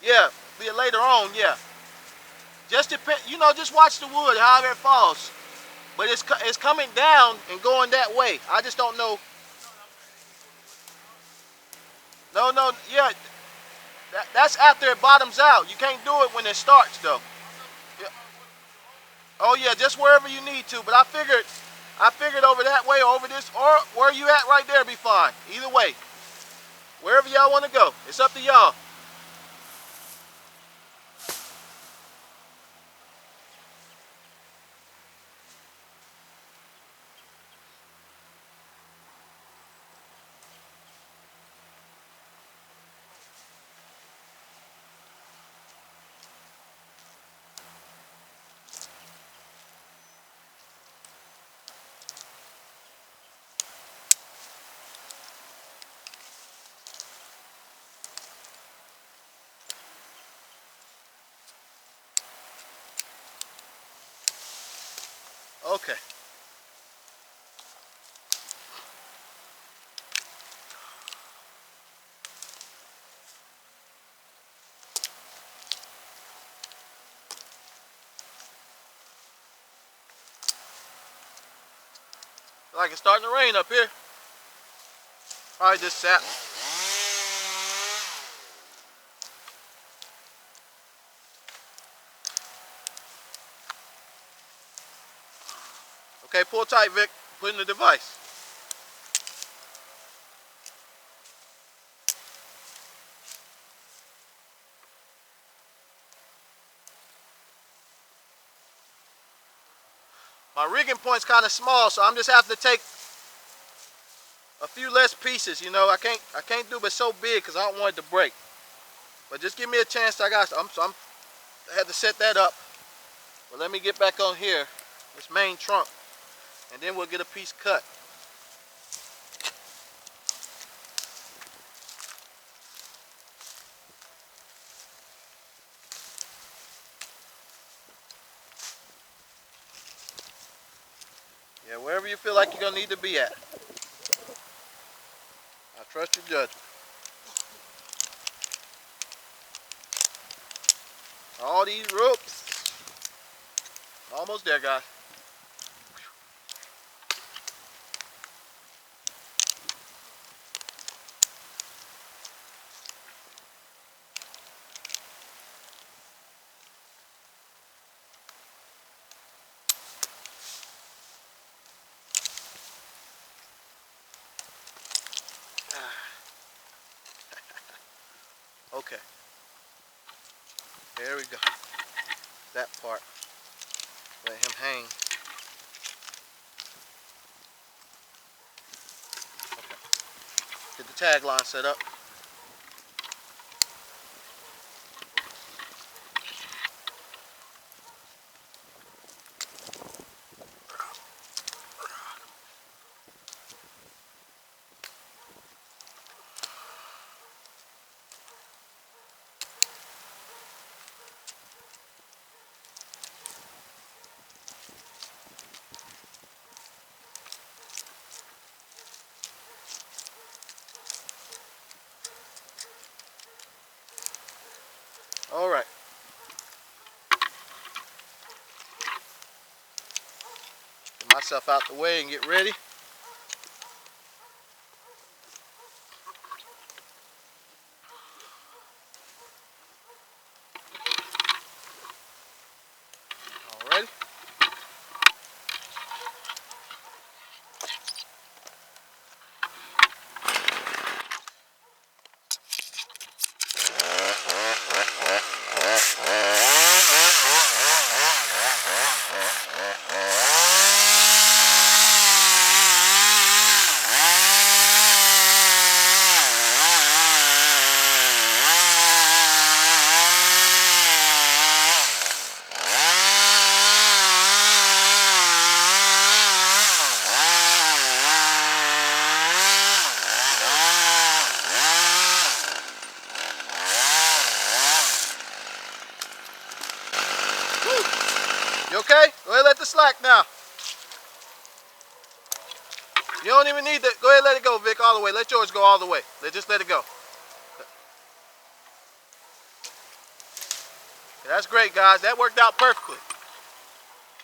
Yeah, later on, yeah. Just depend, just watch the wood, however it falls. But it's coming down and going that way. I just don't know. No, no, yeah, that's after it bottoms out. You can't do it when it starts though. Yeah. Oh yeah, just wherever you need to. But I figured over that way, or over this, or where you at right there be fine. Either way, wherever y'all want to go, it's up to y'all. Okay. Like it's starting to rain up here. Probably just sap. Okay, pull tight, Vic. Put in the device. My rigging point's kind of small, so I'm just having to take a few less pieces. I can't do but so big because I don't want it to break. But just give me a chance. I had to set that up. But let me get back on here, this main trunk, and then we'll get a piece cut. Yeah, wherever you feel like you're gonna need to be at. I trust your judgment. All these ropes. Almost there, guys. Okay. There we go. That part. Let him hang. Okay. Get the tag line set up. All right. Get myself out the way and get ready. All ready? You okay? Go ahead, let the slack now. You don't even need to. Go ahead, let it go, Vic, all the way. Let yours go all the way. Just let it go. That's great, guys. That worked out perfectly.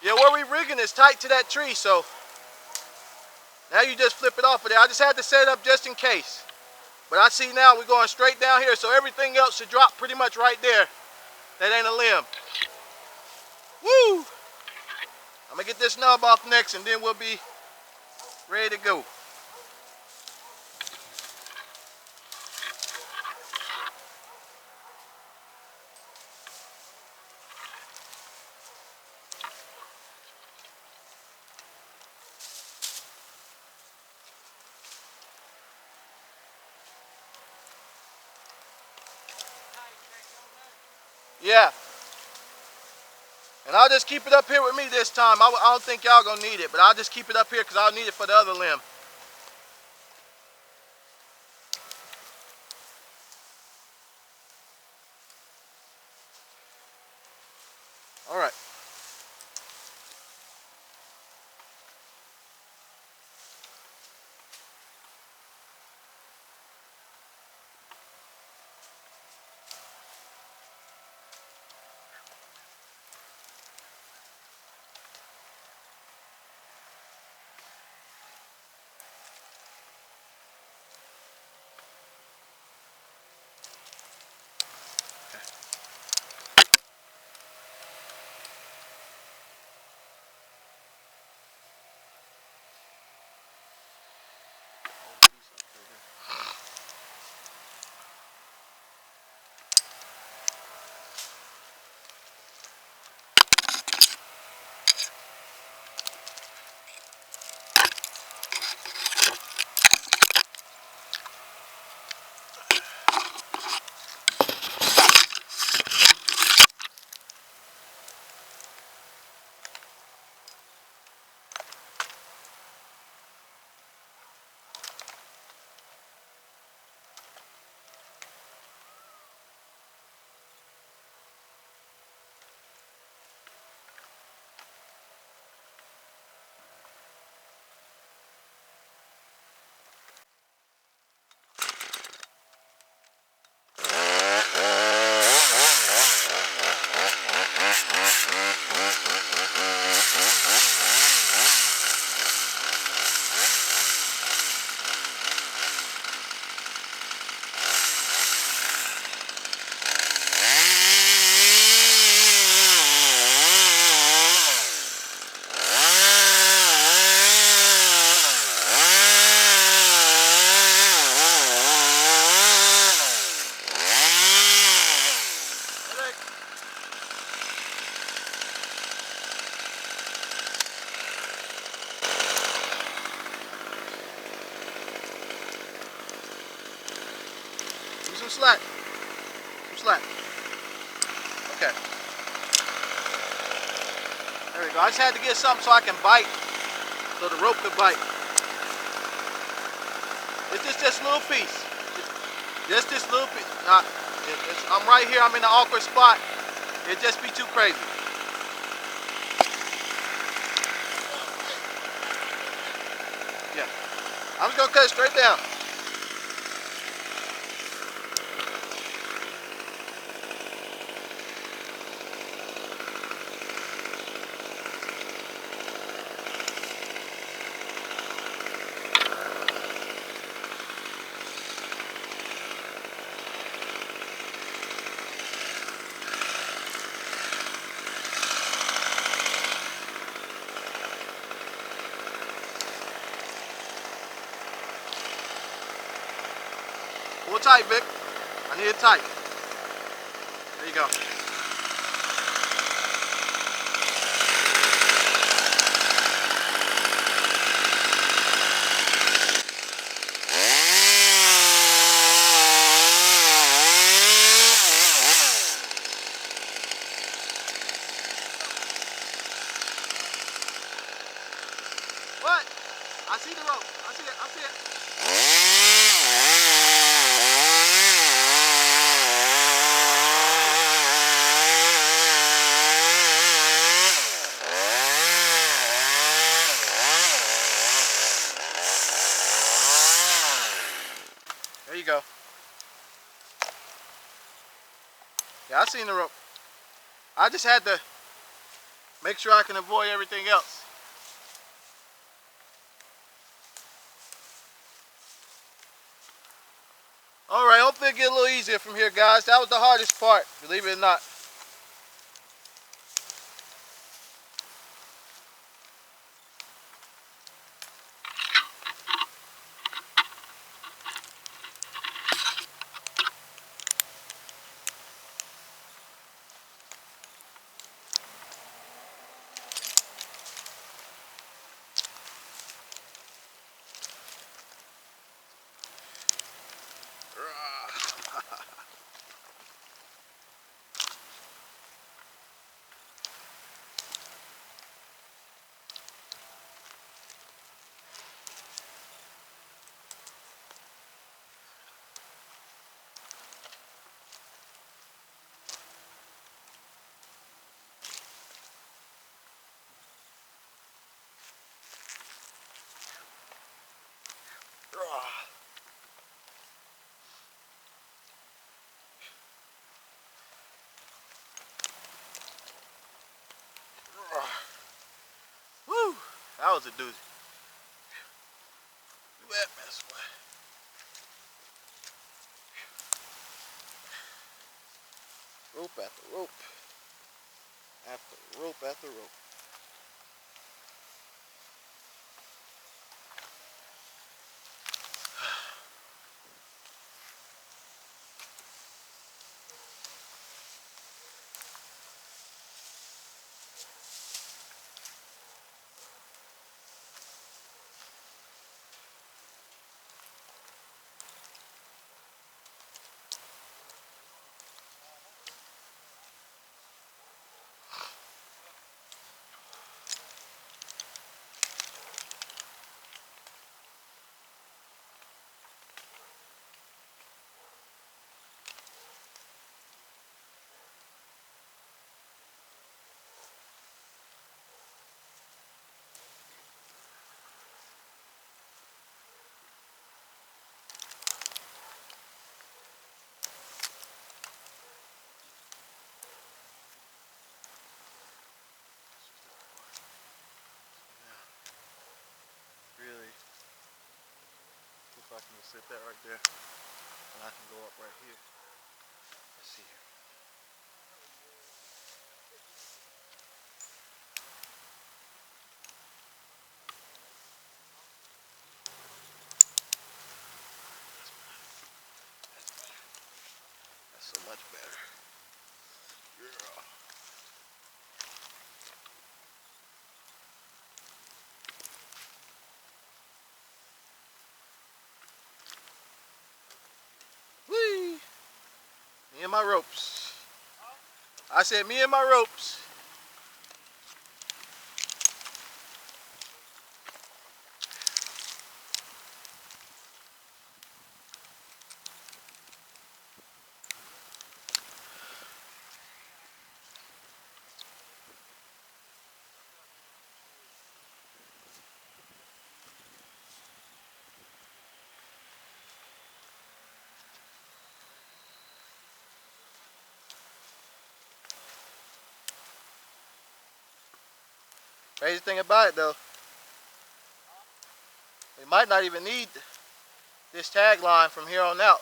Yeah, where we rigging is tight to that tree, so now you just flip it off of there. I just had to set it up just in case. But I see now we're going straight down here, so everything else should drop pretty much right there. That ain't a limb. Woo! I'm gonna get this knob off next and then we'll be ready to go. Yeah. And I'll just keep it up here with me this time. I don't think y'all gonna need it, but I'll just keep it up here because I'll need it for the other limb. All right. Some slack. Some slack. Okay. There we go. I just had to get something so I can bite. So the rope could bite. It's just this little piece. Just this little piece. I'm right here. I'm in an awkward spot. It'd just be too crazy. Yeah. I'm just going to cut it straight down. Pull tight, Vic. I need it tight. There you go. What? I see the rope. I see it. I see it. There you go. Yeah, I seen the rope. I just had to make sure I can avoid everything else. Alright, hopefully it'll get a little easier from here, guys. That was the hardest part, believe it or not. Woo! That was a doozy. That mess. Rope after rope. After rope after rope. Really, if I can just sit that right there, and I can go up right here. Let's see here. That's so much better. Yeah. Whee! Me and my ropes. I said me and my ropes. Crazy thing about it though, they might not even need this tagline from here on out.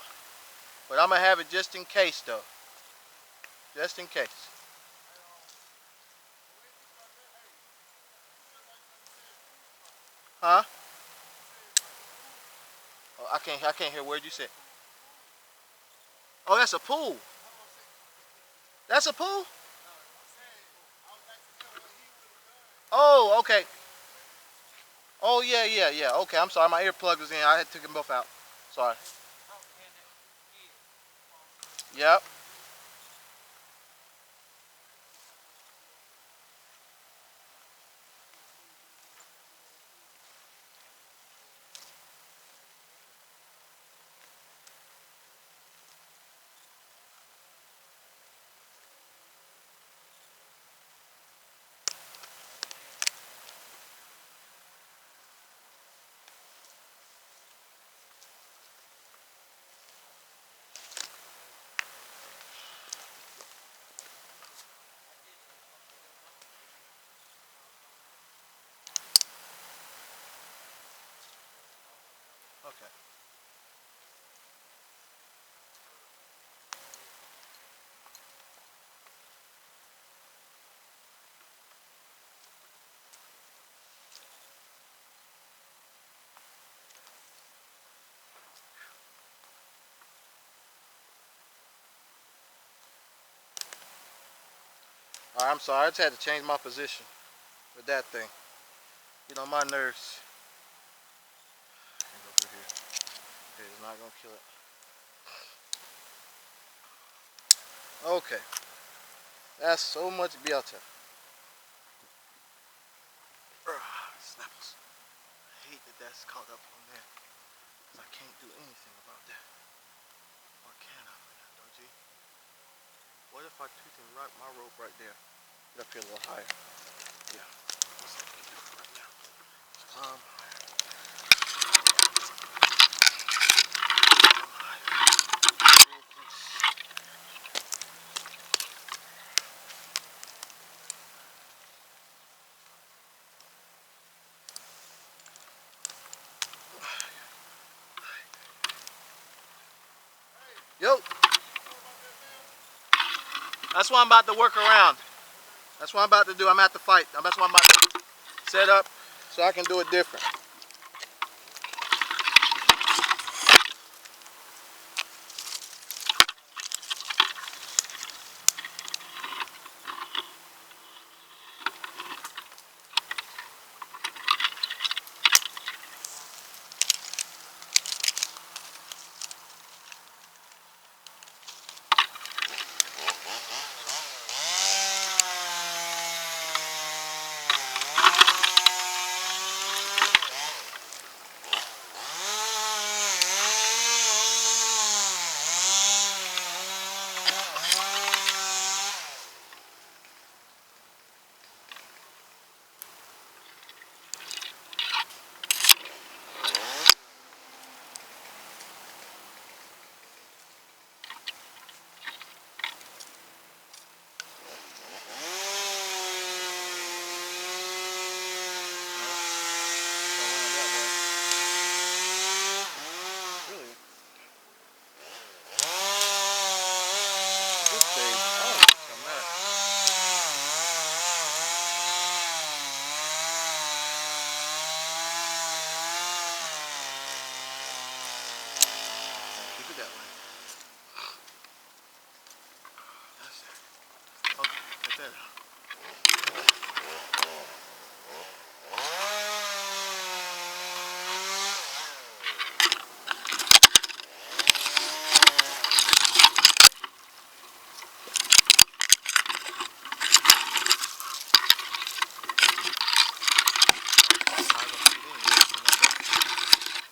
But I'm going to have it just in case though. Just in case. Huh? Oh, I can't hear. Where'd you say? Oh, that's a pool. That's a pool? Oh, okay. Oh, yeah. Okay, I'm sorry. My earplug was in. I had to take them both out. Sorry. Yep. I'm sorry. I just had to change my position with that thing. Get on my nerves. Over here. Okay, it's not gonna kill it. Okay. That's so much better. Snapples. I hate that that's caught up on there. Cause I can't do anything about that. Or can I, Fernando G? What if I tweak and rock my rope right there? Get up here a little higher. Yeah. That's what I can do right now. Just climb higher. Yo. That's what I'm about to work around. That's what I'm about to do. I'm at the fight. That's what I'm about to set up so I can do it different. Keep it that way. That's it. Okay, get that out.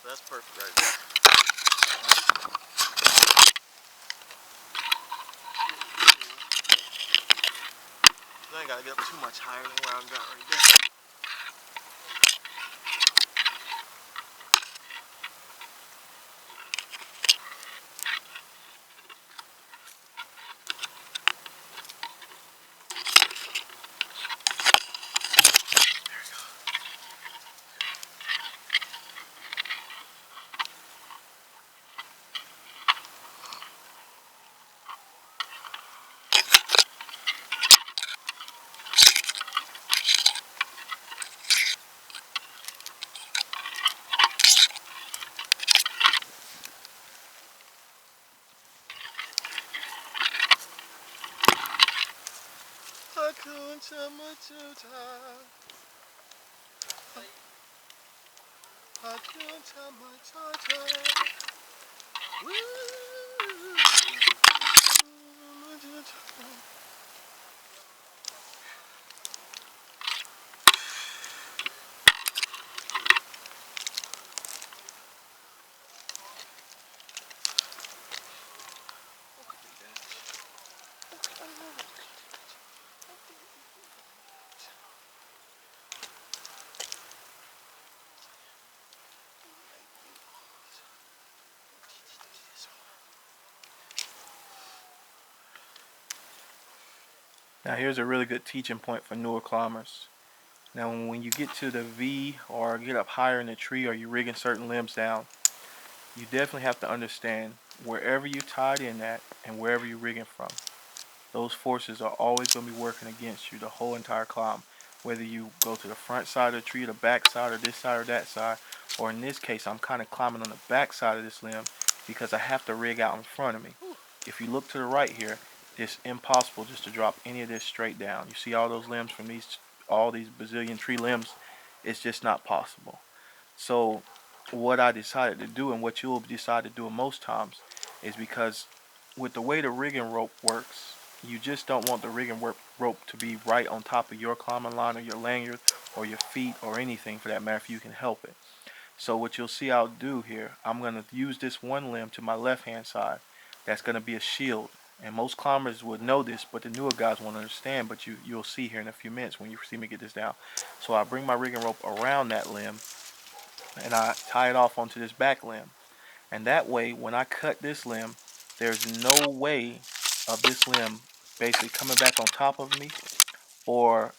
That's perfect right there. I ain't gotta get up too much higher than where I'm at right there. Hakuna Matata. Hakuna Matata. Woo. Now here's a really good teaching point for newer climbers. Now when you get to the V or get up higher in the tree or you're rigging certain limbs down, you definitely have to understand wherever you tied in at and wherever you're rigging from, those forces are always going to be working against you the whole entire climb. Whether you go to the front side of the tree, the back side, or this side or that side, or in this case I'm kind of climbing on the back side of this limb because I have to rig out in front of me. If you look to the right here, it's impossible just to drop any of this straight down. You see all those limbs from all these bazillion tree limbs? It's just not possible. So what I decided to do, and what you'll decide to do most times, is because with the way the rigging rope works, you just don't want the rope to be right on top of your climbing line or your lanyard or your feet or anything for that matter if you can help it. So what you'll see I'll do here, I'm going to use this one limb to my left hand side. That's going to be a shield. And most climbers would know this, but the newer guys won't understand. But you'll see here in a few minutes when you see me get this down. So I bring my rigging rope around that limb and I tie it off onto this back limb. And that way, when I cut this limb, there's no way of this limb basically coming back on top of me or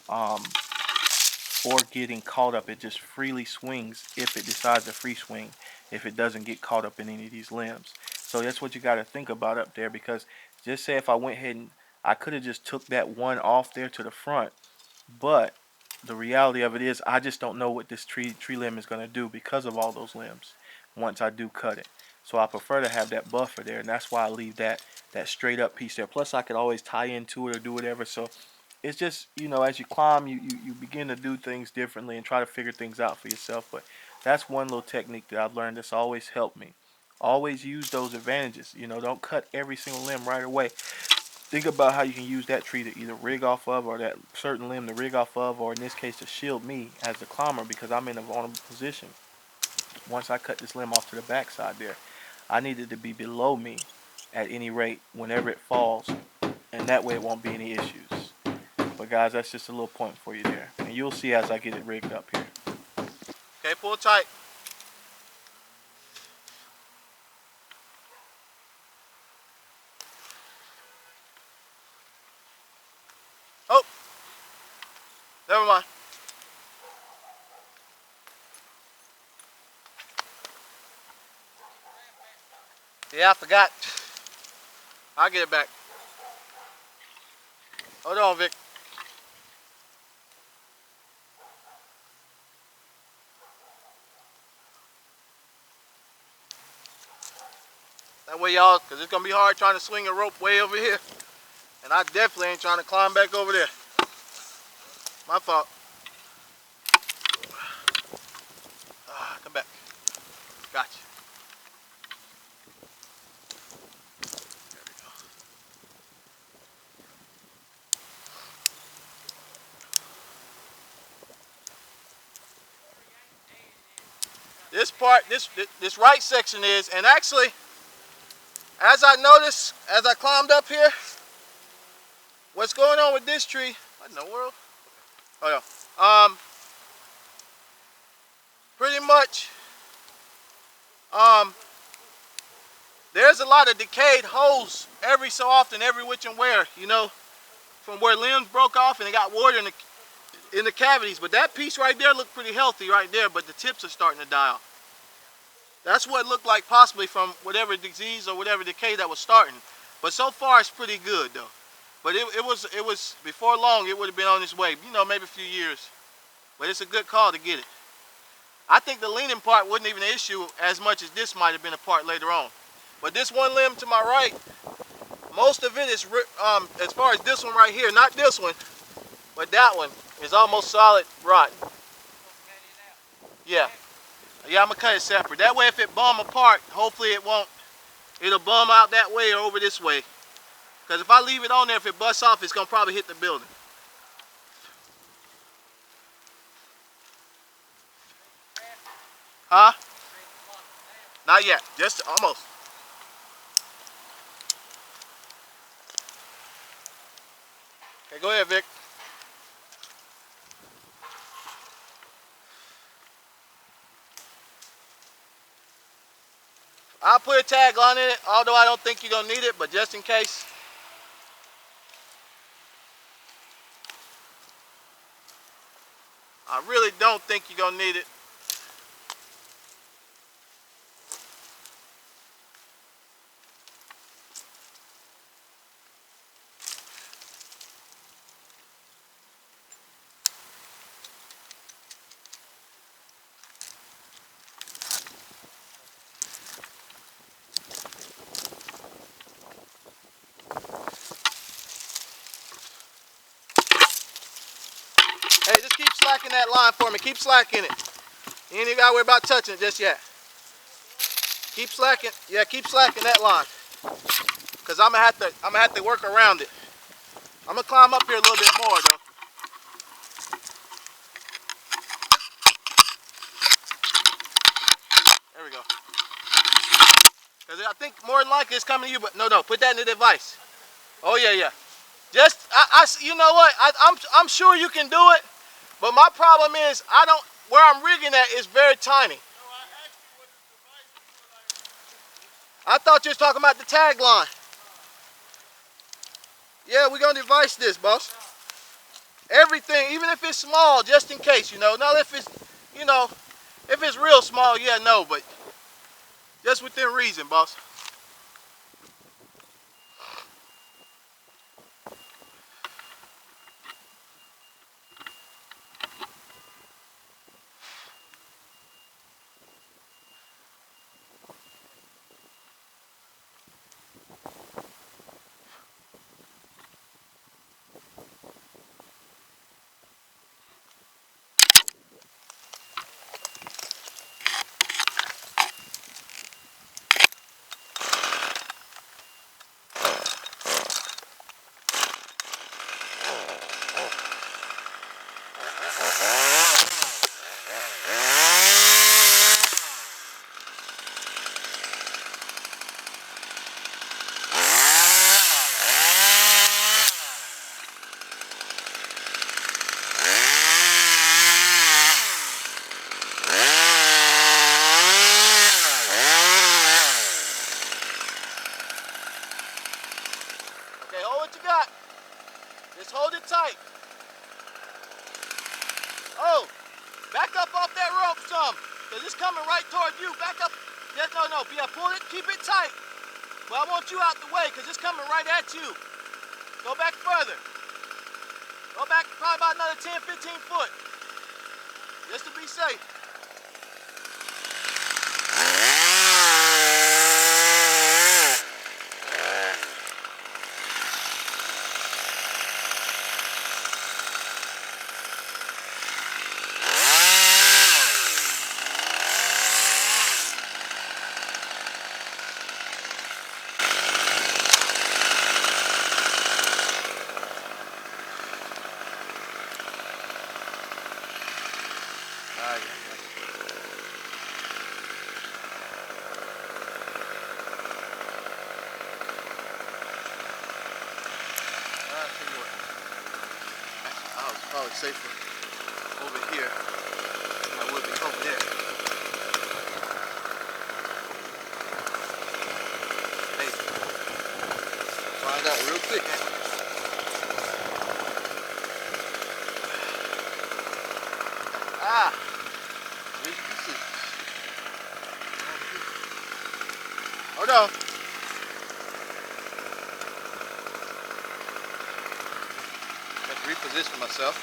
getting caught up. It just freely swings if it decides to free swing, if it doesn't get caught up in any of these limbs. So that's what you got to think about up there, because just say if I went ahead and I could have just took that one off there to the front, but the reality of it is I just don't know what this tree limb is going to do because of all those limbs once I do cut it. So I prefer to have that buffer there, and that's why I leave that straight up piece there. Plus I could always tie into it or do whatever. So it's just, as you climb, you begin to do things differently and try to figure things out for yourself. But that's one little technique that I've learned that's always helped me. Always use those advantages. Don't cut every single limb right away. Think about how you can use that tree to either rig off of, or that certain limb to rig off of, or in this case to shield me as the climber, because I'm in a vulnerable position. Once I cut this limb off to the backside there, I need it to be below me at any rate whenever it falls, and that way it won't be any issues. But guys, that's just a little point for you there. And you'll see as I get it rigged up here. Okay, pull tight. Oh, never mind. Yeah, I forgot. I'll get it back. Hold on, Vic. That way, y'all, because it's going to be hard trying to swing a rope way over here. And I definitely ain't trying to climb back over there. My fault. Come back. Gotcha. There we go. This part, this right section is, and actually, as I noticed, as I climbed up here, what's going on with this tree? What in the world? Oh yeah. Pretty much, there's a lot of decayed holes every so often, every which and where, from where limbs broke off and it got water in the cavities. But that piece right there looked pretty healthy right there, but the tips are starting to die off. That's what it looked like possibly from whatever disease or whatever decay that was starting. But so far it's pretty good though. But it was before long it would have been on its way, maybe a few years. But it's a good call to get it. I think the leaning part wasn't even an issue as much as this might have been a part later on. But this one limb to my right, most of it is, as far as this one right here, not this one, but that one is almost solid rotten. Yeah. Yeah, I'm gonna cut it separate. That way if it bum apart, hopefully it'll bum out that way or over this way. Because if I leave it on there, if it busts off, it's gonna probably hit the building. Huh? Not yet, just almost. Okay, go ahead, Vic. I'll put a tag on it, although I don't think you're gonna need it, but just in case. I really don't think you're gonna need it. slacking that line for me. Keep slacking it. You ain't even gotta worry about touching it just yet. Keep slacking. Yeah, keep slacking that line. Cause I'm gonna have to work around it. I'm gonna climb up here a little bit more though. There we go. Cause I think more than likely it's coming to you, but no, put that in the device. Oh yeah. Just you know what? I'm sure you can do it, but my problem is where I'm rigging at is very tiny. I thought you was talking about the tag line. Yeah, we're gonna device this, boss. Everything, even if it's small, just in case, you know. Not if it's, you know, if it's real small, yeah, no, but just within reason, boss. Okay, hold what you got. Just hold it tight. Oh, back up off that rope some, because it's coming right toward you. Back up. Yes, no. Yeah, pull it, keep it tight. But I want you out the way, because it's coming right at you. Go back further. Go back probably about another 10, 15 foot. Just to be safe. Probably safer over here than I would be over there. Hey, find out real quick. As you can see. Hold on. I have to reposition myself.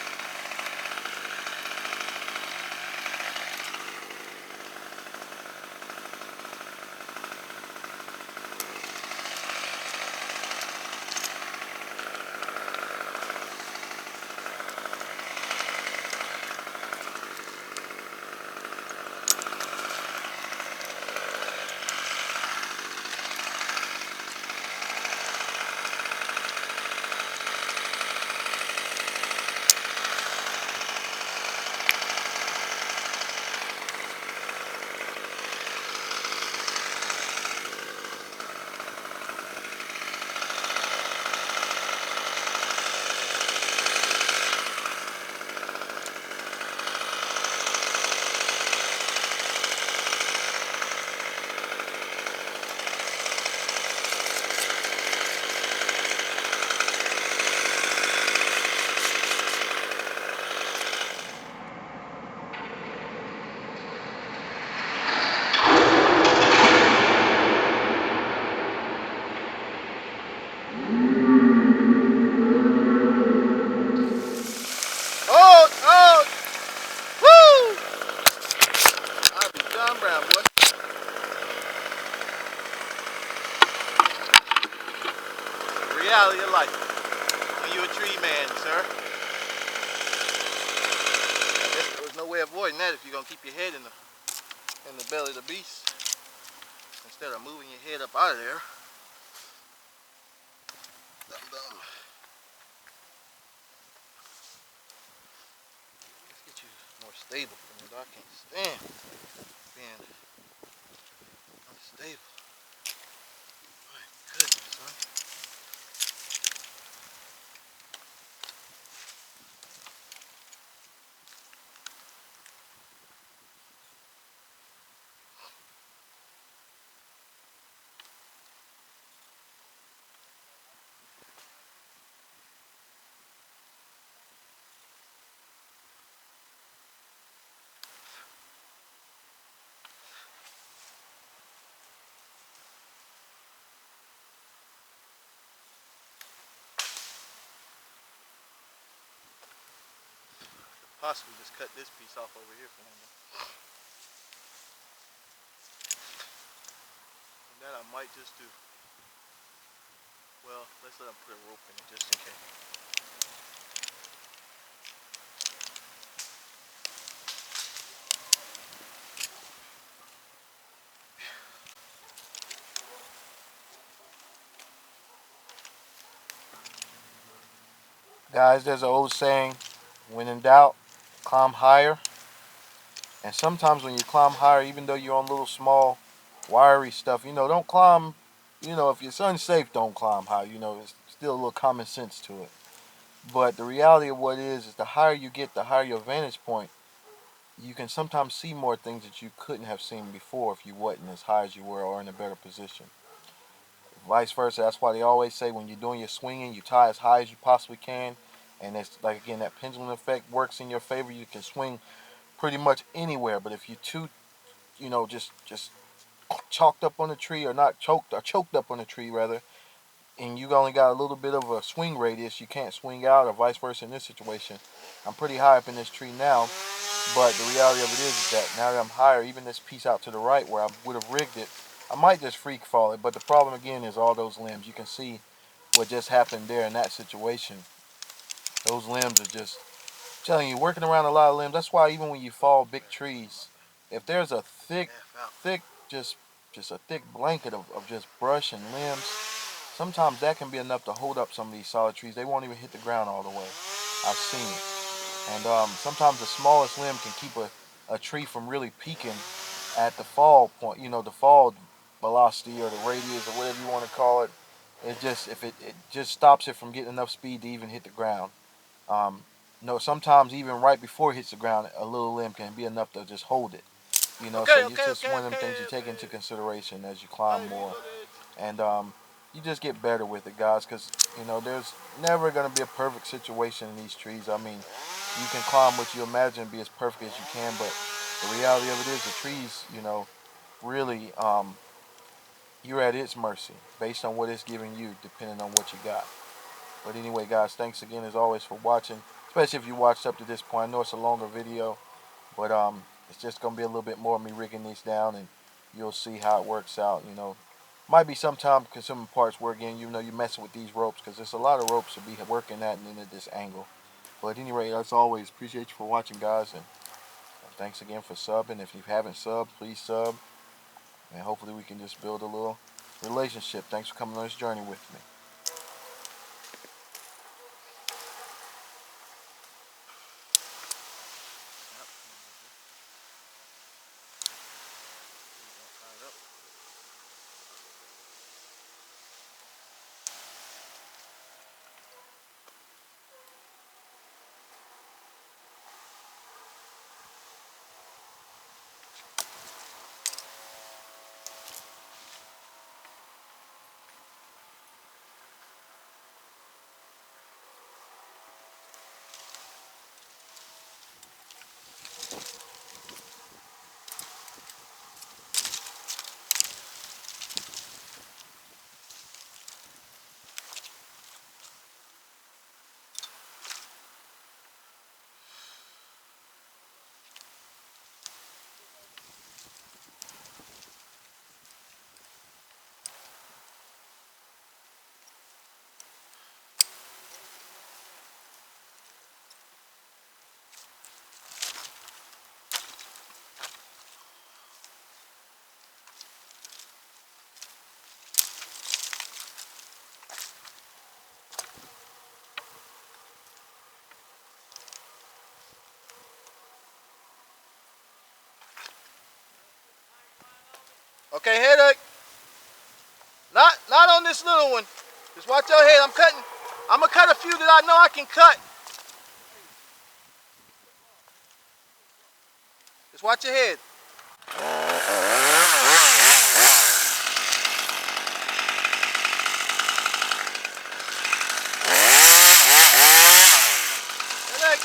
Reality of life when you're a tree man, sir. no way of avoiding that if you're gonna keep your head in the belly of the beast instead of moving your head up out of there. Let's get you more stable for me, though. I can't stand being unstable. My goodness, son. Possibly just cut this piece off over here for him. And that I might just do. Well, let's let him put a rope in it just in case. Guys, there's an old saying, when in doubt, climb higher. And sometimes when you climb higher, even though you're on little small wiry stuff, don't climb, if it's unsafe, don't climb high. It's still a little common sense to it. But the reality of what is the higher you get, the higher your vantage point, you can sometimes see more things that you couldn't have seen before if you wasn't as high as you were or in a better position. Vice versa, that's why they always say when you're doing your swinging, you tie as high as you possibly can. And it's like, again, that pendulum effect works in your favor. You can swing pretty much anywhere. But if you're too, just chalked up on the tree, or not choked, or choked up on the tree rather, and you only got a little bit of a swing radius, you can't swing out, or vice versa in this situation. I'm pretty high up in this tree now, but the reality of it is that now that I'm higher, even this piece out to the right where I would have rigged it, I might just freak fall it. But the problem again is all those limbs. You can see what just happened there in that situation. Those limbs are just, I'm telling you, working around a lot of limbs. That's why even when you fall big trees, if there's a thick, just a thick blanket of just brush and limbs, sometimes that can be enough to hold up some of these solid trees. They won't even hit the ground all the way. I've seen it. And sometimes the smallest limb can keep a tree from really peaking at the fall point, the fall velocity or the radius or whatever you want to call it. It just stops it from getting enough speed to even hit the ground. No, sometimes even right before it hits the ground, a little limb can be enough to just hold it. So it's just one of them things you take into consideration as you climb more. And you just get better with it, guys, because, there's never going to be a perfect situation in these trees. I mean, you can climb what you imagine to be as perfect as you can, but the reality of it is the trees, really, you're at its mercy based on what it's giving you, depending on what you got. But anyway, guys, thanks again as always for watching, especially if you watched up to this point. I know it's a longer video, but it's just going to be a little bit more of me rigging these down, and you'll see how it works out. Might be some time consuming parts where, again, you're messing with these ropes, because there's a lot of ropes to be working at and then at this angle. But anyway, as always, appreciate you for watching, guys, and thanks again for subbing. If you haven't subbed, please sub, and hopefully we can just build a little relationship. Thanks for coming on this journey with me. Okay, headache. Not on this little one. Just watch your head. I'm gonna cut a few that I know I can cut. Just watch your head. Headache.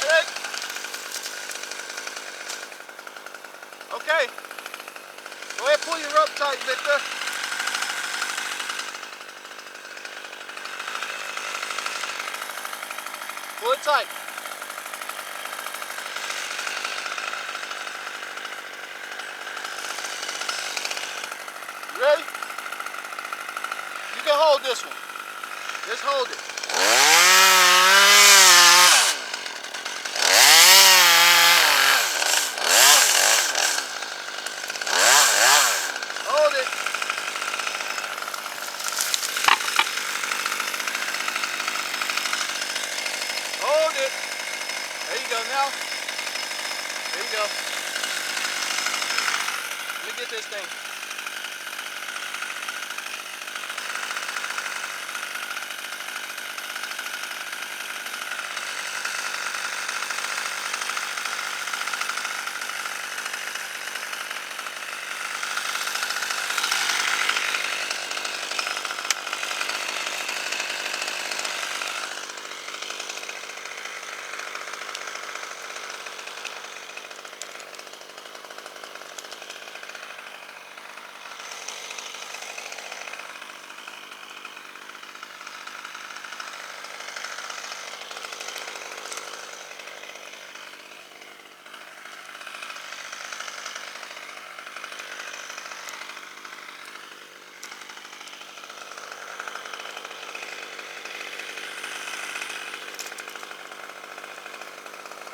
Headache. Okay. Go ahead, pull your rope tight, Victor. Pull it tight. You ready? You can hold this one. Just hold it. Hold it. Hold it. There you go now. There you go. Let me get this thing.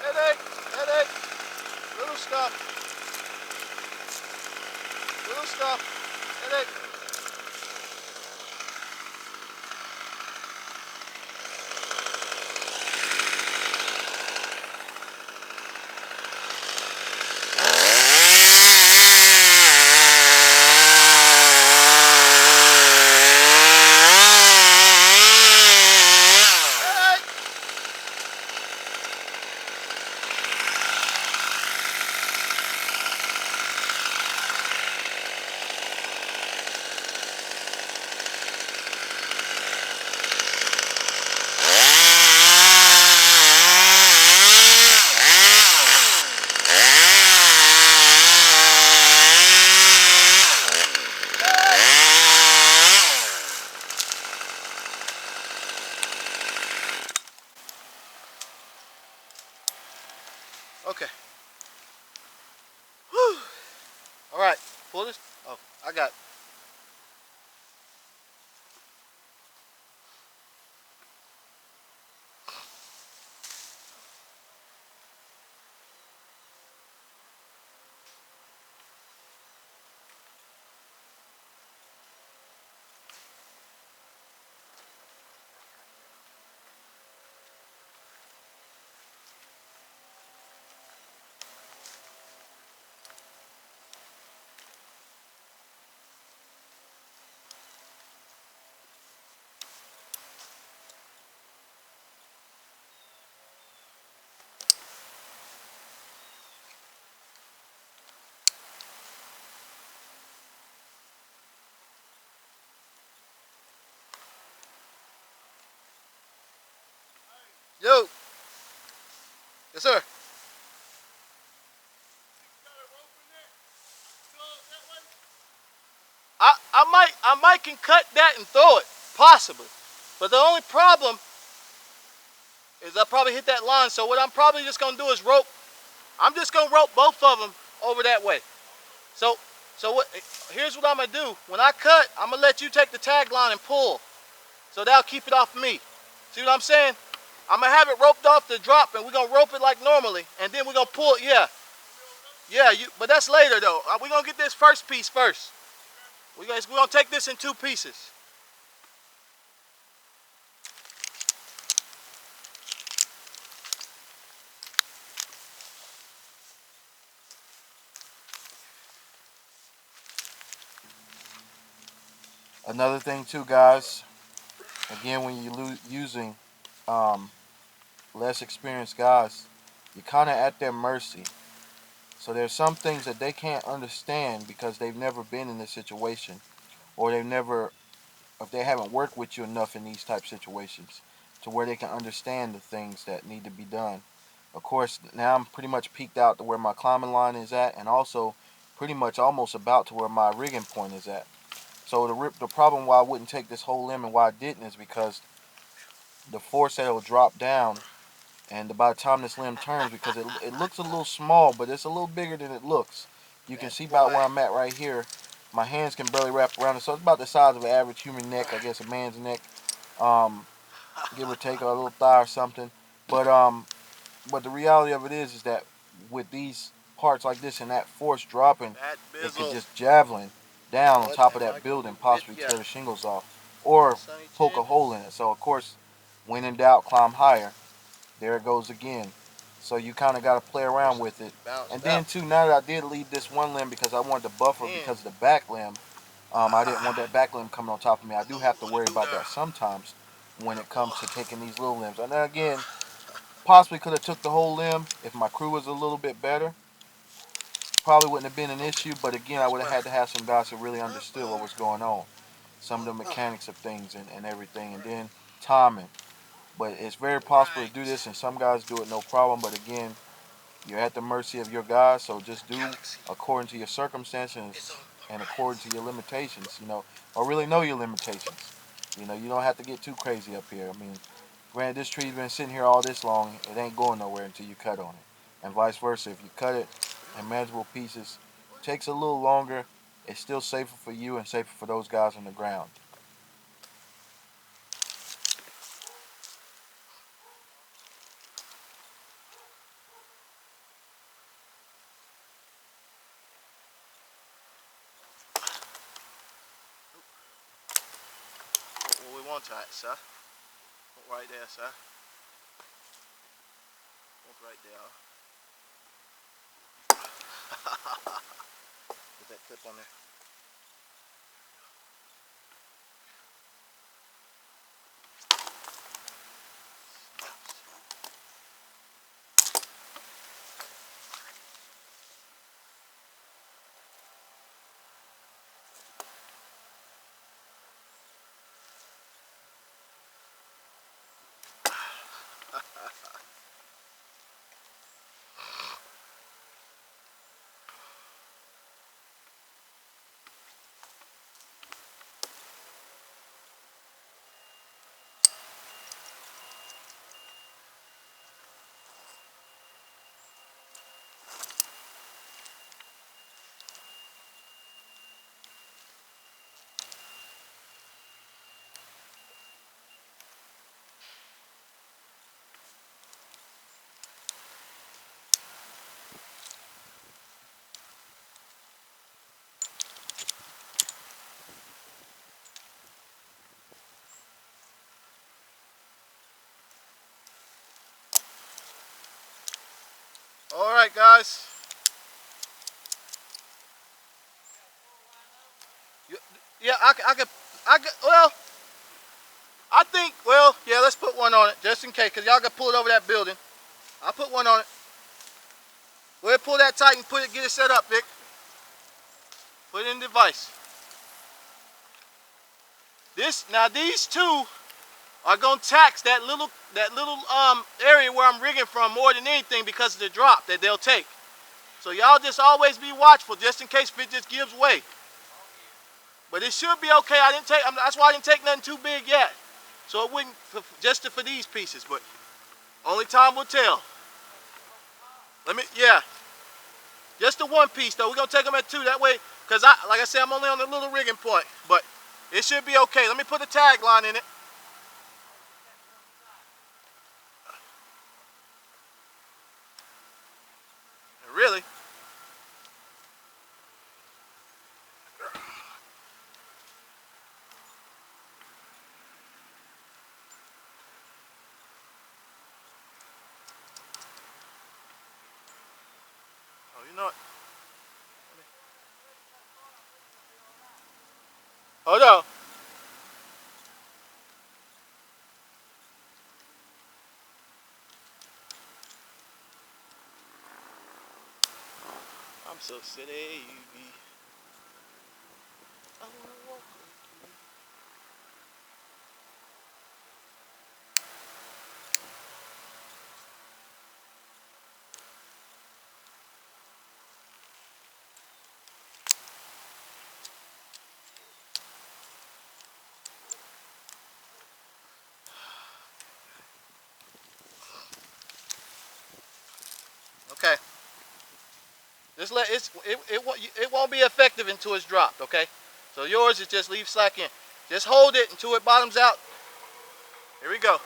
Headache, headache, little stuff, headache. Okay. Whew. All right. Pull this. Oh, I got it. Yo. Yes, sir. I might can cut that and throw it, possibly. But the only problem is I probably hit that line. So what I'm probably just gonna do is rope. I'm just gonna rope both of them over that way. So what? Here's what I'm gonna do. When I cut, I'm gonna let you take the tag line and pull. So that'll keep it off me. See what I'm saying? I'm gonna have it roped off the drop, and we're gonna rope it like normally, and then we're gonna pull it. Yeah. But that's later though. We're gonna get this first piece first. We're gonna take this in two pieces. Another thing too, guys. Again, when you're using um, less experienced guys, you're kind of at their mercy. So there's some things that they can't understand because they've never been in this situation, or they've never, if they haven't worked with you enough in these type situations, to where they can understand the things that need to be done. Of course, now I'm pretty much peaked out to where my climbing line is at, and also pretty much almost about to where my rigging point is at. So the problem why I wouldn't take this whole limb and why I didn't is because the force that it'll drop down, and by the time this limb turns, because it looks a little small, but it's a little bigger than it looks. You can see about where I'm at right here. My hands can barely wrap around it, so it's about the size of an average human neck, I guess a man's neck, give or take a little thigh or something. But but the reality of it is that with these parts like this and that force dropping, it could just javelin down on top of that building, possibly tear the shingles off or poke a hole in it. So of course, when in doubt, climb higher. There it goes again. So you kind of got to play around with it. And then too, now that I did leave this one limb because I wanted to buffer because of the back limb, I didn't want that back limb coming on top of me. I do have to worry about that sometimes when it comes to taking these little limbs. And then again, possibly could have took the whole limb if my crew was a little bit better. Probably wouldn't have been an issue, but again, I would have had to have some guys who really understood what was going on. Some of the mechanics of things and everything, and then timing. But it's very possible to do this, and some guys do it no problem. But again, you're at the mercy of your guys, so just do according to your circumstances and according to your limitations, or really know your limitations. You don't have to get too crazy up here. I mean, granted, this tree's been sitting here all this long, it ain't going nowhere until you cut on it. And vice versa, if you cut it in manageable pieces, it takes a little longer, it's still safer for you and safer for those guys on the ground. What we want that, sir. Right there, sir. Right there. Put that clip on there. All right, guys. Yeah, well, I think, well, yeah, let's put one on it just in case, because y'all got to pull it over that building. I'll put one on it. Go ahead, pull that tight and get it set up, Vic. Put it in the device. Now these two are gonna tax that little area where I'm rigging from more than anything because of the drop that they'll take. So y'all just always be watchful just in case it just gives way. But it should be okay. That's why I didn't take nothing too big yet. So it wouldn't, just for these pieces, but only time will tell. Yeah. Just the one piece though. We're gonna take them at two. That way, because like I said, I'm only on the little rigging point. But it should be okay. Let me put a tag line in it. Really? Oh, you know what? Hold on. So city, I wanna walk with you. Okay. Just let it won't be effective until it's dropped. Okay. So yours is just leave slack in. Just hold it until it bottoms out. Here we go.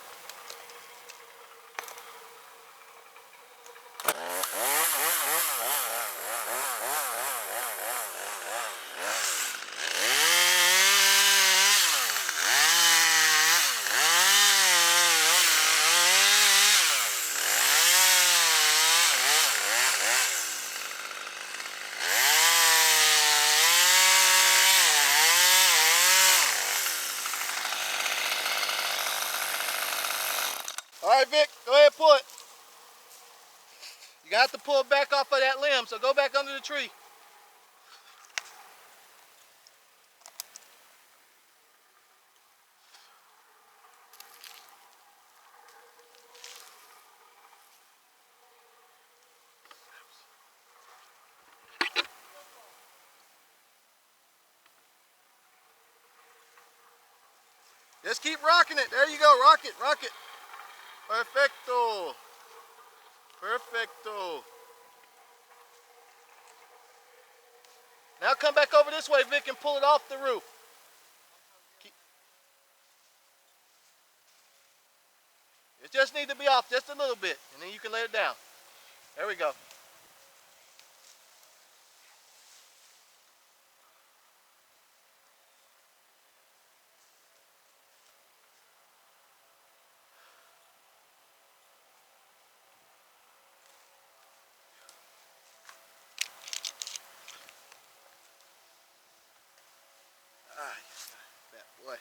All right, Vic, go ahead and pull it. You got to pull it back off of that limb, so go back under the tree. Just keep rocking it. There you go. Rock it, rock it. Perfecto. Perfecto. Now come back over this way, Vic, and pull it off the roof. It just needs to be off just a little bit, and then you can let it down. There we go. Ah, that boy.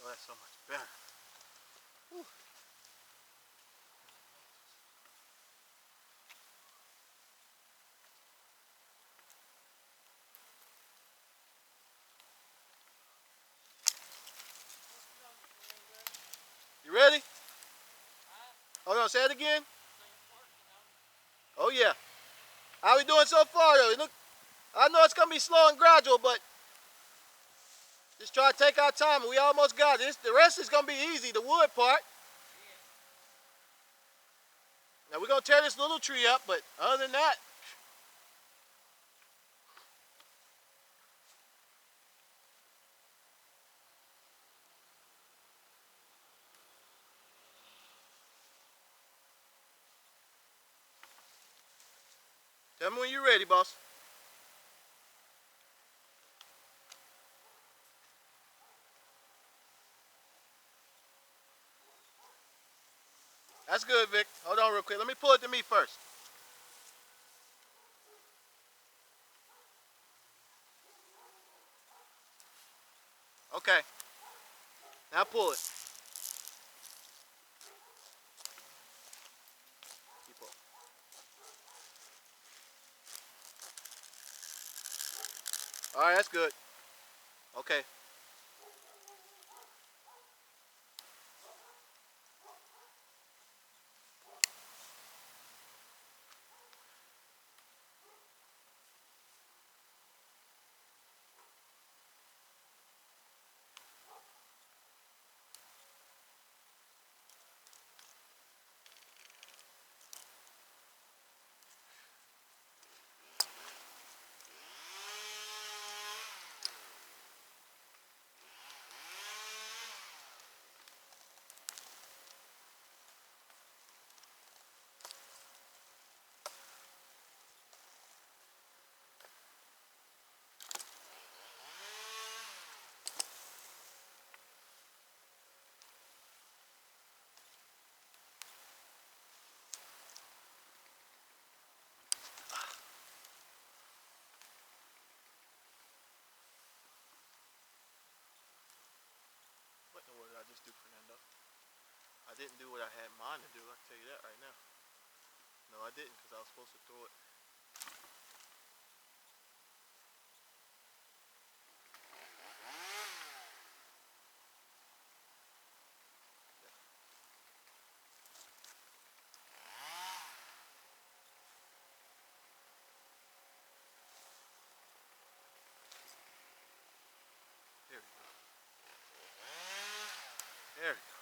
Oh, that's so much better. Whew. You ready? Hold on, say it again. Oh yeah. How we doing so far though? Look, I know it's gonna be slow and gradual, but just try to take our time. We almost got this. The rest is gonna be easy, the wood part. Now we're gonna tear this little tree up, but other than that, tell me when you're ready, boss. That's good, Vic. Hold on real quick. Let me pull it to me first. Okay. Now pull it. Keep pulling. All right, that's good. Okay. What in the world did I just do, Fernando? I didn't do what I had in mind to do. I can tell you that right now. No, I didn't, because I was supposed to throw it. There we go. There we go.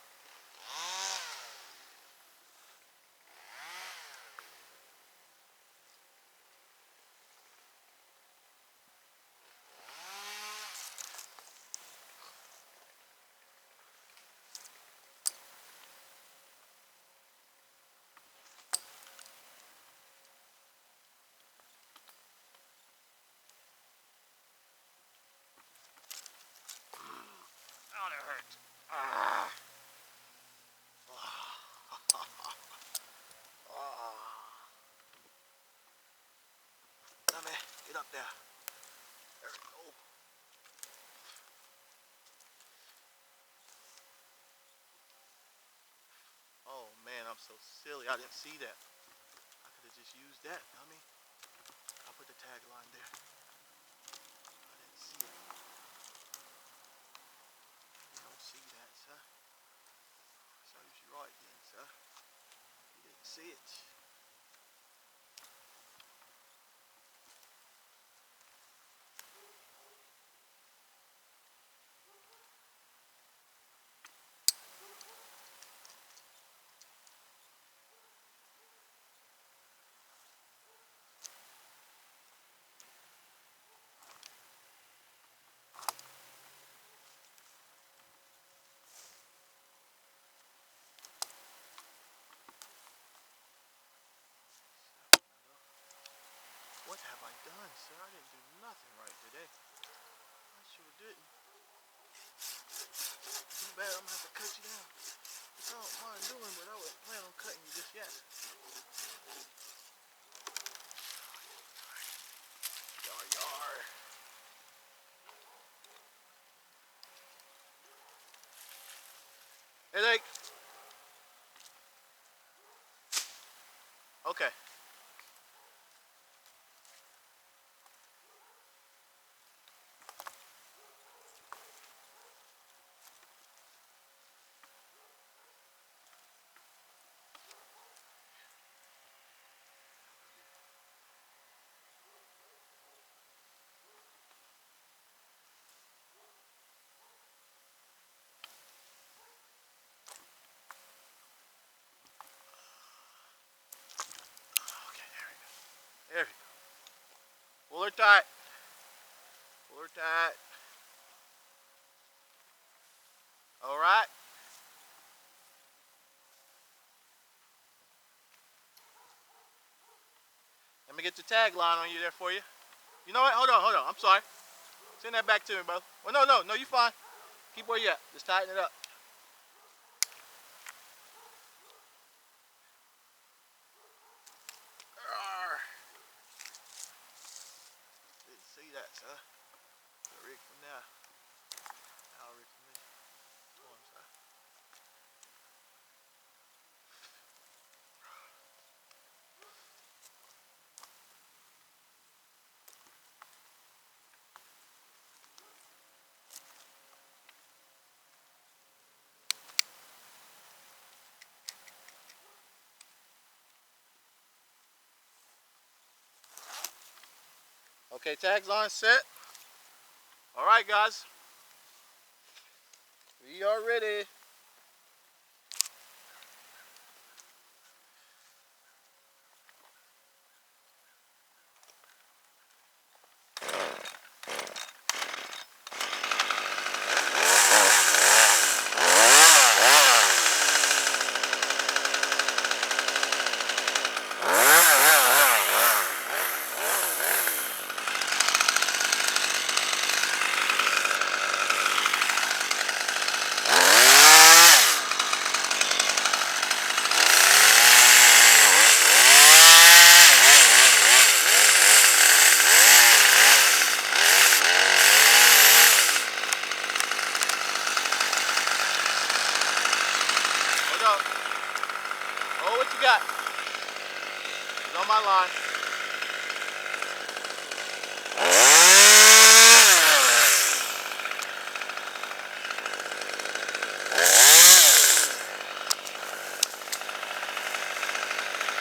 Oh, that hurts. Ah. Come here. Get up there. There we go. Oh man, I'm so silly. I didn't see that. I could have just used that. I mean, I'll put the tagline there. I didn't see it. You don't see that, sir. Serves you right then, sir. You didn't see it. What have I done, sir? I didn't do nothing right today. I sure didn't. Too bad I'm gonna have to cut you down. Which I don't mind doing, but I wasn't planning on cutting you just yet. Yar yar. Headache. Okay. tight. Pull her tight. All right. Let me get the tag line on you there for you. You know what? Hold on. I'm sorry. Send that back to me, bro. Well, no, you fine. Keep where you at. Just tighten it up. Didn't see that, sir. Rig from there. Now rig from me. Come on, sir. Okay, tags on, set. All right, guys. We are ready. Hold up. Oh, what you got? It's on my line.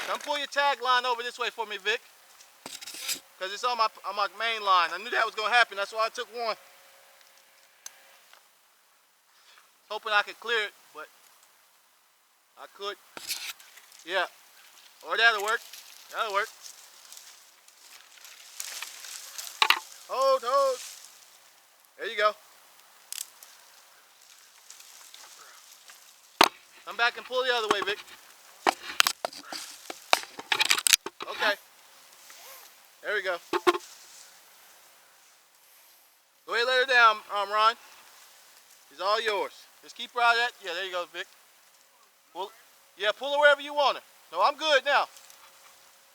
Come pull your tag line over this way for me, Vic. Because it's on my main line. I knew that was going to happen. That's why I took one. Hoping I could clear it, but I could. Yeah. Or that'll work. That'll work. Hold. There you go. Come back and pull the other way, Vic. Okay. There we go. Go ahead and let her down, Ron. It's all yours. Just keep her out of that. Yeah, there you go, Vic. Pull. Yeah, pull her wherever you want her. No, I'm good now.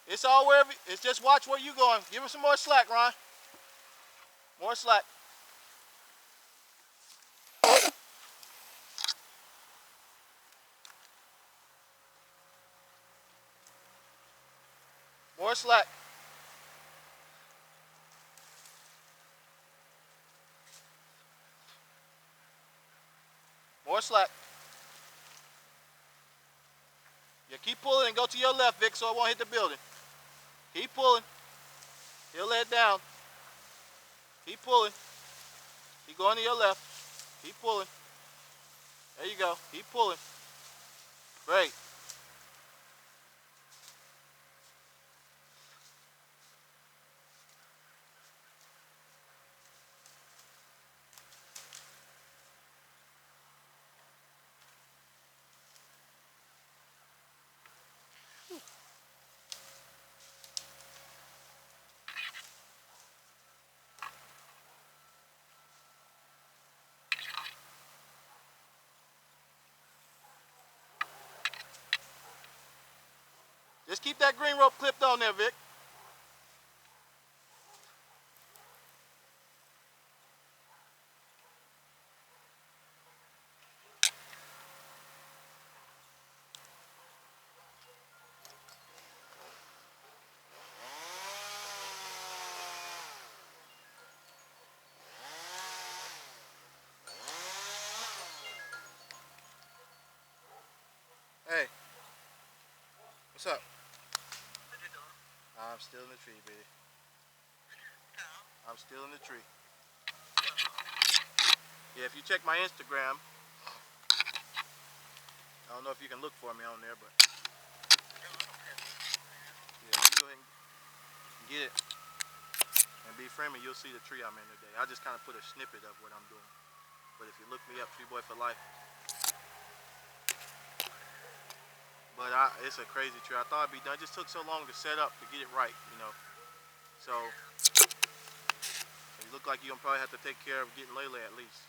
It's all wherever. It's just watch where you going. Give her some more slack, Ron. More slack. More slack. More slack. Yeah, keep pulling and go to your left, Vic, so it won't hit the building. Keep pulling. He'll let it down. Keep pulling. Keep going to your left. Keep pulling. There you go. Keep pulling. Great. Just keep that green rope clipped on there, Vic. Hey. What's up? I'm still in the tree, baby. I'm still in the tree. Yeah, if you check my Instagram, I don't know if you can look for me on there, but yeah, you go ahead and get it. and be friendly, you'll see the tree I'm in today. I just kind of put a snippet of what I'm doing. But if you look me up, Tree Boy for Life. But it's a crazy tree. I thought it'd be done. It just took so long to set up to get it right, you know. So you look like you're gonna probably have to take care of getting Layla at least.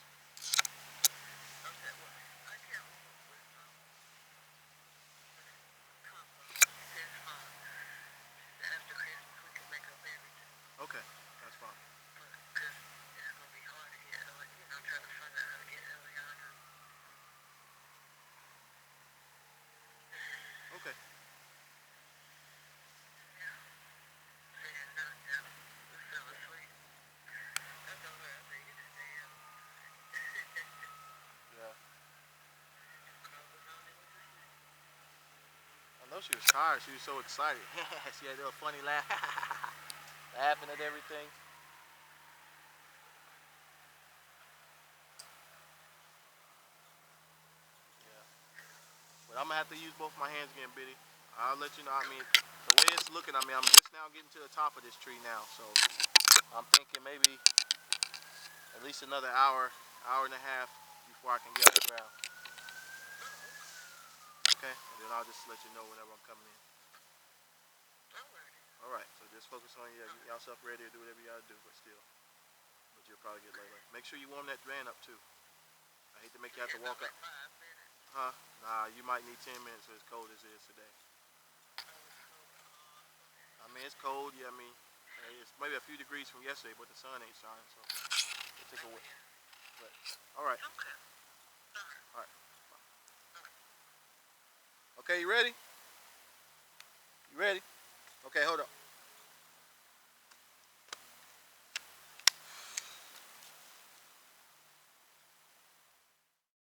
Okay, that's fine. Okay. Yeah. I know she was tired. She was so excited. She had a little funny laugh, laughing at everything. Yeah. But I'm gonna have to use both my hands again, Biddy. I'll let you know. I mean, the way it's looking, I mean, I'm just now getting to the top of this tree now, so I'm thinking maybe at least another hour, hour and a half before I can get on the ground. Okay, and then I'll just let you know whenever I'm coming in. All right, so just focus on get yourself ready to do whatever you gotta do, but still, but you'll probably get later. Make sure you warm that van up too. I hate to make you have to walk up. Huh? Nah, you might need 10 minutes as cold as it is today. I mean, it's cold. Yeah, I mean, it's maybe a few degrees from yesterday, but the sun ain't shining, so it took a while. But all right, all right. Okay, you ready? You ready? Okay, hold up.